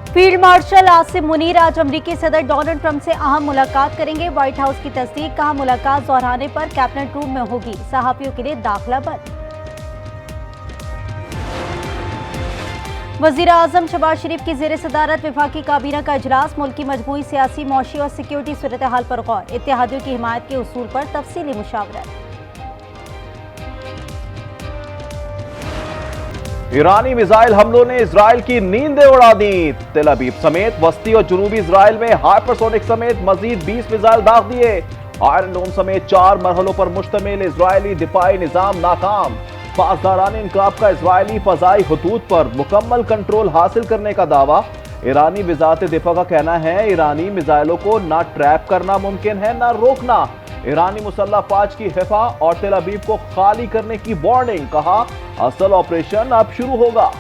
Field marshal Asim Munir आज अमेरिकी सदर डोनाल्ड ट्रंप से अहम मुलाकात करेंगे। व्हाइट हाउस की तस्दीक, कहा मुलाकात दोहराने पर कैबिनेट रूम में होगी। सहाफियों के लिए दाखिला बंद। वजीर आजम शहबाज शरीफ की ज़ेर सदारत वफाकी काबीना का इजलास, मुल्क की मजमूई सियासी, मौशी और सिक्योरिटी सूरत हाल पर गौर। इत्तेहादियों की हिमायत के उसूल पर तफसीली मुशावरत। ईरानी मिसाइल हमलों ने इजराइल की नींदें उड़ा दी। तेल अवीव समेत वस्ती और जनूबी इजराइल में हाइपरसोनिक समेत मजीद 20 मिसाइल दाग दिए। आयरन डोम समेत 4 मरहलों पर मुश्तमिल इजरायली दिफाई निजाम नाकाम। पासदारान इनकलाब का इजरायली फजाई हुदूद पर मुकम्मल कंट्रोल हासिल करने का दावा। ईरानी वजारत दिफा का कहना है ईरानी मिसाइलों को ना ट्रैप करना मुमकिन है ना रोकना। ईरानी मुसल्लह फाज की हिफा और तेल अवीव को खाली करने की वार्निंग, कहा असल ऑपरेशन अब शुरू होगा।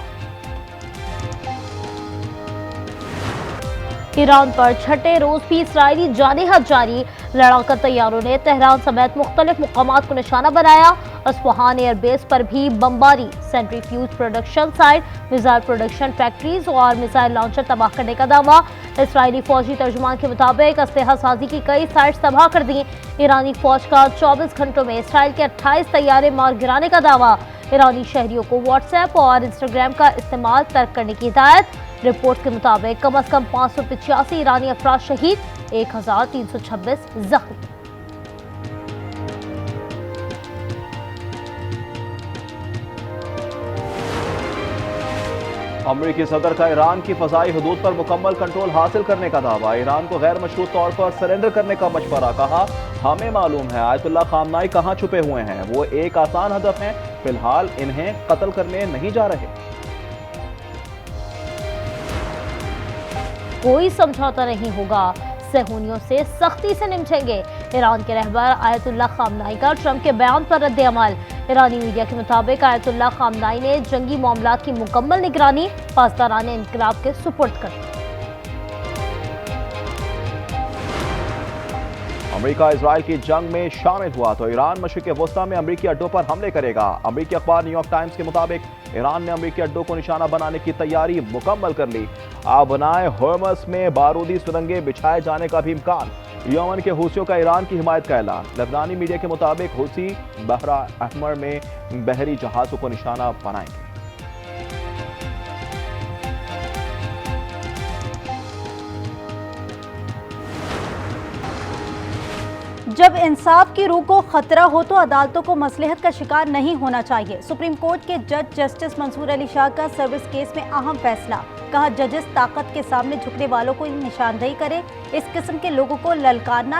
ईरान पर छठे रोज भी इसराइली जानेहत जारी। लड़ाकर तैयारों ने तेहरान समेत मुख्तलिफ मुकामात को निशाना बनाया। अस्फहान एयरबेस पर भी बमबारी। Centrifuge production site, missile production factories और मिसाइल लॉन्चर तबाह करने का दावा। इसराइली फौजी तर्जुमान के मुताबिक असलहा साजी की कई साइट्स तबाह कर दी। ईरानी फौज का 24 घंटों में इसराइल के 28 तैयारे मार गिराने का दावा। ईरानी शहरियों को व्हाट्सएप और इंस्टाग्राम का इस्तेमाल तर्क करने की हिदायत। रिपोर्ट के मुताबिक कम अज कम 585 ईरानी अफराद शहीद, 1326 जख्मी। अमेरिकी सदर का ईरान की फजाई हुदूद पर मुकम्मल कंट्रोल हासिल करने का दावा। ईरान को गैर मशरूत तौर पर सरेंडर करने का मशवरा, कहा हमें मालूम है आयतुल्लाह खामनाई कहां छुपे हुए हैं। वो एक आसान हदफ है, फिलहाल इन्हें कत्ल करने नहीं जा रहे। कोई समझौता नहीं होगा, सहूनियों से सख्ती से निपटेंगे। ईरान के रहबर आयतुल्लाह खामनाई का ट्रंप के बयान पर रद्द अमल। ईरानी मीडिया के मुताबिक आयतुल्लाह खामनाई ने जंगी मामलात की मुकम्मल निगरानी पासदारान इनकलाब के सुपुर्द कर दी। अमेरिका इजराइल की जंग में शामिल हुआ तो ईरान मशरिक़ वस्ता में अमेरिकी अड्डों पर हमले करेगा। अमेरिकी अखबार न्यूयॉर्क टाइम्स के मुताबिक ईरान ने अमेरिकी अड्डों को निशाना बनाने की तैयारी मुकम्मल कर ली। आबनाए होर्मस में बारूदी सुरंगें बिछाए जाने का भी इम्कान। यमन के हूसियों का ईरान की हिमायत का ऐलान। लेबनानी मीडिया के मुताबिक हूसी बहरा अहमर में बहरी जहाजों को निशाना बनाएंगे। जब इंसाफ की रूह को खतरा हो तो अदालतों को मसलहत का शिकार नहीं होना चाहिए। सुप्रीम कोर्ट के जज जस्टिस मंसूर अली शाह का सर्विस केस में अहम फैसला, कहा जजेस ताकत के सामने झुकने वालों को निशानदेही करें, इस किस्म के लोगों को ललकारना।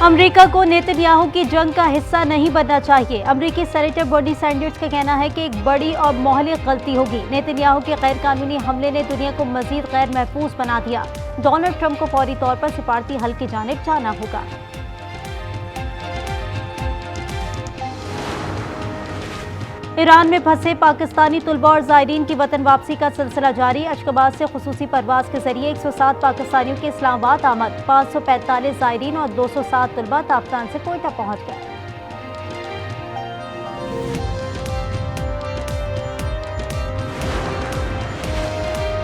अमेरिका को नेतन्याहू की जंग का हिस्सा नहीं बनना चाहिए। अमेरिकी सेनेटर बर्नी सैंडर्स का कहना है कि एक बड़ी और मोहलिक गलती होगी। नेतन्याहू के गैर कानूनी हमले ने दुनिया को मजीद गैर महफूज बना दिया। डोनाल्ड ट्रंप को फौरी तौर पर सिफारती हल की जानिब जाना होगा। ईरान में फंसे पाकिस्तानी तुलबा और ज़ायरीन की वतन वापसी का सिलसिला जारी। अशखबाज से खुसूसी परवाज के जरिए 107 पाकिस्तानियों के इस्लामाबाद आमद। 545 ज़ायरीन और 207 तुलबा ताफ्तान से कोयटा पहुंच गए।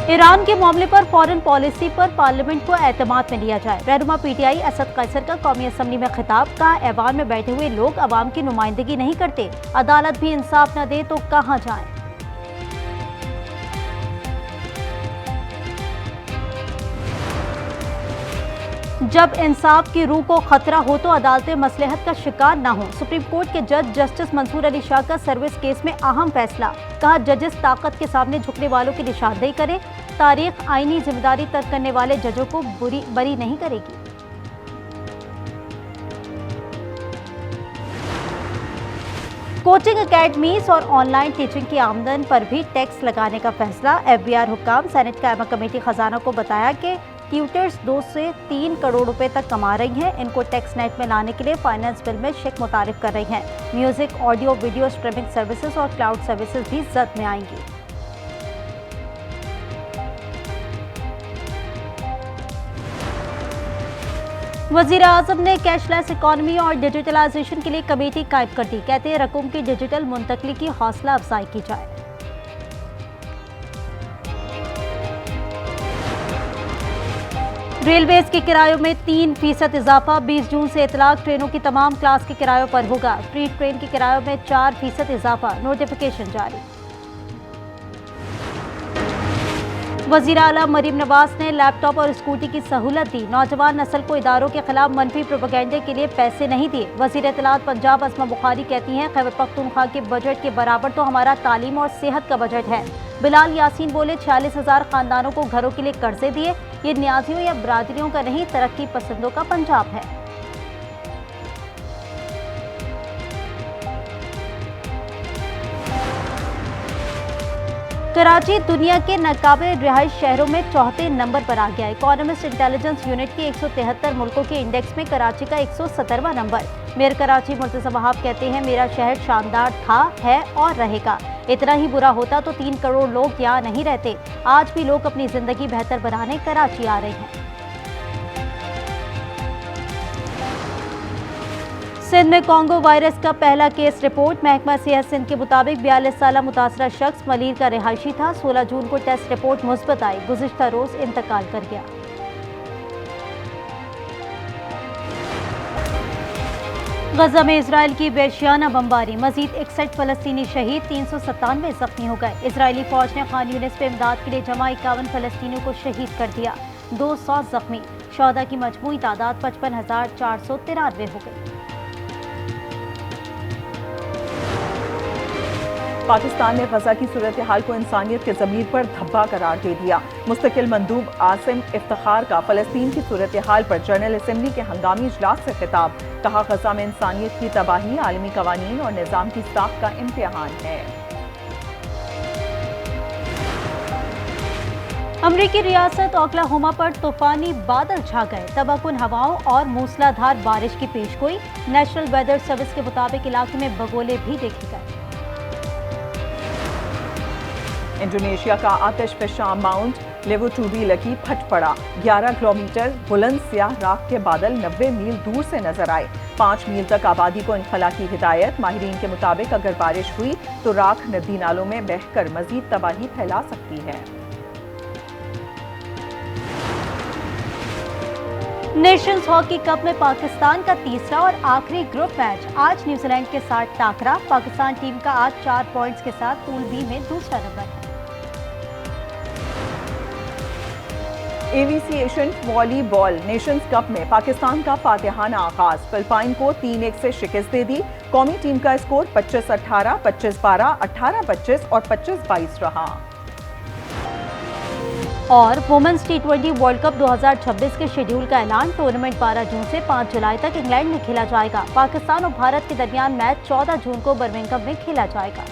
ईरान के मामले पर फॉरेन पॉलिसी पर पार्लियामेंट को एतमाद में लिया जाए। रहनुमा पीटीआई असद कैसर का कौमी असम्बली में खिताब, का ऐवान में बैठे हुए लोग अवाम की नुमाइंदगी नहीं करते, अदालत भी इंसाफ न दे तो कहां जाएं। जब इंसाफ की रूह को खतरा हो तो अदालतें मसलहत का शिकार न हो। सुप्रीम कोर्ट के जज जस्टिस मंसूर अली शाह का सर्विस केस में अहम फैसला, कहा जजेस ताकत के सामने झुकने वालों की निशानदेही करें, तारीख आईनी जिम्मेदारी तर्क करने वाले जजों को बरी नहीं करेगी। कोचिंग एकेडमीज और ऑनलाइन टीचिंग की आमदन पर भी टैक्स लगाने का फैसला। एफबीआर हुक्काम, सेनेट कायमा कमेटी खजाना को बताया कि ट्यूटर्स 2 से 3 करोड़ रुपए तक कमा रही हैं। इनको टैक्स नेट में लाने के लिए फाइनेंस बिल में शेक मुतारिफ कर रही हैं। Music, audio, video streaming services और क्लाउड सर्विसेज भी जद में आएंगी। वज़ीर आज़म ने कैशलेस इकॉनमी और डिजिटलाइजेशन के लिए कमेटी कायम कर दी। कहते हैं रकूम की डिजिटल मुंतकली की हौसला अफजाई की जाए। रेलवेज के किरायों में 3% इजाफा। 20 जून से इतलाक ट्रेनों की तमाम क्लास के किरायों पर होगा। फ्री ट्रेन के किरायों में 4% इजाफा, नोटिफिकेशन जारी। वजीर आला मरीम नवाज ने लैपटॉप और स्कूटी की सहूलत दी। नौजवान नस्ल को इदारों के खिलाफ मनफी प्रोपेगेंडे के लिए पैसे नहीं दिए। वजीर इत्तलात पंजाब अस्मा बुखारी कहती हैं, खैबर पख्तूनख्वा के बजट के बराबर तो हमारा तालीम और सेहत का बजट है। बिलाल यासीन बोले, 46,000 खानदानों को घरों के लिए कर्जे दिए। ये न्याजियों या बरादरियों का नहीं, तरक्की पसंदों का पंजाब है। कराची दुनिया के नाकाबिल रिहाइश शहरों में चौथे नंबर पर आ गया। इकोनॉमिस्ट इंटेलिजेंस यूनिट के 173 मुल्कों के इंडेक्स में कराची का 170वां नंबर। मेयर कराची मुर्तज़ा वहाब कहते हैं, मेरा शहर शानदार था, है और रहेगा। इतना ही बुरा होता तो 3 करोड़ लोग यहाँ नहीं रहते। आज भी लोग अपनी जिंदगी बेहतर बनाने कराची आ रहे हैं। सिंध में कॉन्गो वायरस का पहला केस रिपोर्ट। महकमा सेहत सिंध के मुताबिक 42 साला मुतासरा शख्स मलीर का रिहायशी था। 16 जून को टेस्ट रिपोर्ट मुस्बत आई। गुज़िश्ता रोज इंतकाल कर गया। गजा में इजराइल की बेशियाना बमबारी। मजीद 61 फलस्तीनी शहीद, 397 जख्मी हो गए। इजरायली फौज ने खान यूनिस पे इमदाद के लिए जमा 51 फलस्तीनियों को शहीद कर दिया। 200 जख्मी। शोहदा की मजमूई तादाद 55,493 हो गई। पाकिस्तान ने गजा की सूरत हाल को इंसानियत के ज़मीर पर धब्बा करार दे दिया। मुस्तकिल मंदूब आसिम इफ्तिखार का फ़लस्तीन की सूरत हाल पर जनरल असम्बली के हंगामी इजलास से खिताब। कहा, गजा में इंसानियत की तबाही आलमी कवानीन और निज़ाम की साख का इम्तिहान है। अमरीकी रियासत ओक्लाहोमा पर तूफानी बादल छा गए। तबाहकुन हवाओं और मूसलाधार बारिश की पेशगोई। नेशनल वेदर सर्विस के मुताबिक इलाके में बगोले भी देखे गए। इंडोनेशिया का आतिश फ़िशां माउंट लेवोटूबी लगी फट पड़ा। 11 किलोमीटर बुलंद स्याह राख के बादल 90 मील दूर से नजर आए। 5 मील तक आबादी को इनखला की हिदायत। माहिरीन के मुताबिक अगर बारिश हुई तो राख नदी नालों में बहकर मजीद तबाही फैला सकती है। नेशंस हॉकी कप में पाकिस्तान का तीसरा और आखिरी ग्रुप मैच। आज न्यूजीलैंड के साथ टाकरा। पाकिस्तान टीम का आज 4 पॉइंट्स के साथ पूल बी में दूसरा नंबर है। AVC Asian volleyball Nations cup में पाकिस्तान का फातिहाना आगाज। फिलिपाइन को 3-1 से शिकस्त दे दी। कौमी टीम का स्कोर 25-18, 25-12, 18-25 और 25-22 रहा। और वुमेन्स T20 वर्ल्ड कप 2026 के शेड्यूल का ऐलान। टूर्नामेंट 12 जून से 5 जुलाई तक इंग्लैंड में खेला जाएगा। पाकिस्तान और भारत के दरमियान मैच 14 जून को बर्मिंघम में खेला जाएगा।